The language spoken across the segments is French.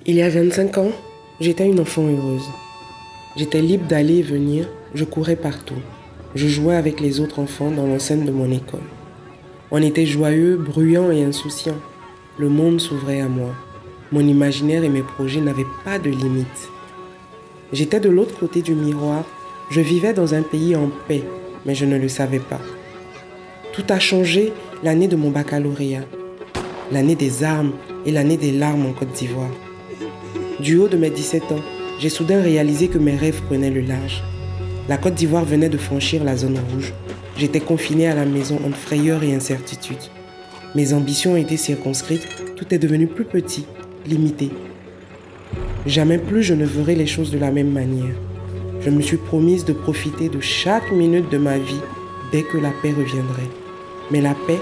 Il y a 25 ans, j'étais une enfant heureuse. J'étais libre d'aller et venir, je courais partout. Je jouais avec les autres enfants dans l'enceinte de mon école. On était joyeux, bruyants et insouciants. Le monde s'ouvrait à moi. Mon imaginaire et mes projets n'avaient pas de limites. J'étais de l'autre côté du miroir. Je vivais dans un pays en paix, mais je ne le savais pas. Tout a changé l'année de mon baccalauréat, l'année des armes et l'année des larmes en Côte d'Ivoire. Du haut de mes 17 ans, j'ai soudain réalisé que mes rêves prenaient le large. La Côte d'Ivoire venait de franchir la zone rouge. J'étais confiné à la maison entre frayeur et incertitude. Mes ambitions étaient circonscrites, tout est devenu plus petit, limité. Jamais plus je ne verrai les choses de la même manière. Je me suis promise de profiter de chaque minute de ma vie dès que la paix reviendrait. Mais la paix,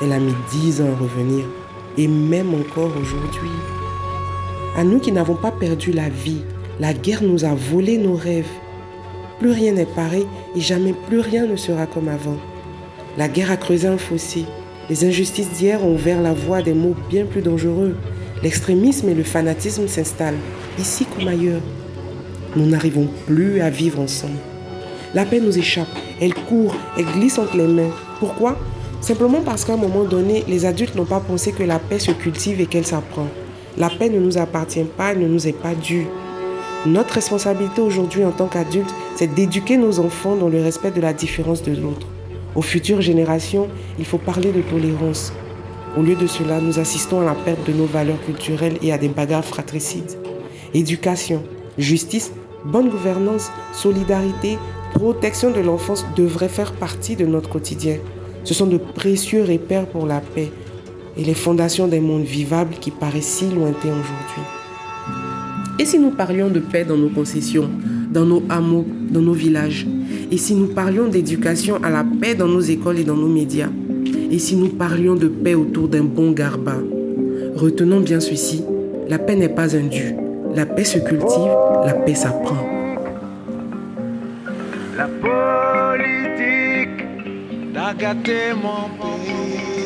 elle a mis 10 ans à revenir, et même encore aujourd'hui. À nous qui n'avons pas perdu la vie, la guerre nous a volé nos rêves. Plus rien n'est pareil et jamais plus rien ne sera comme avant. La guerre a creusé un fossé. Les injustices d'hier ont ouvert la voie à des maux bien plus dangereux. L'extrémisme et le fanatisme s'installent, ici comme ailleurs. Nous n'arrivons plus à vivre ensemble. La paix nous échappe, elle court, elle glisse entre les mains. Pourquoi ? Simplement parce qu'à un moment donné, les adultes n'ont pas pensé que la paix se cultive et qu'elle s'apprend. La paix ne nous appartient pas, elle ne nous est pas due. Notre responsabilité aujourd'hui en tant qu'adultes, c'est d'éduquer nos enfants dans le respect de la différence de l'autre. Aux futures générations, il faut parler de tolérance. Au lieu de cela, nous assistons à la perte de nos valeurs culturelles et à des bagarres fratricides. Éducation, justice, bonne gouvernance, solidarité, protection de l'enfance devraient faire partie de notre quotidien. Ce sont de précieux repères pour la paix et les fondations d'un monde vivable qui paraît si lointain aujourd'hui. Et si nous parlions de paix dans nos concessions, dans nos hameaux, dans nos villages? Et si nous parlions d'éducation à la paix dans nos écoles et dans nos médias? Et si nous parlions de paix autour d'un bon garba? Retenons bien ceci, la paix n'est pas un dû. La paix se cultive, la paix s'apprend. La politique a gâté mon pays.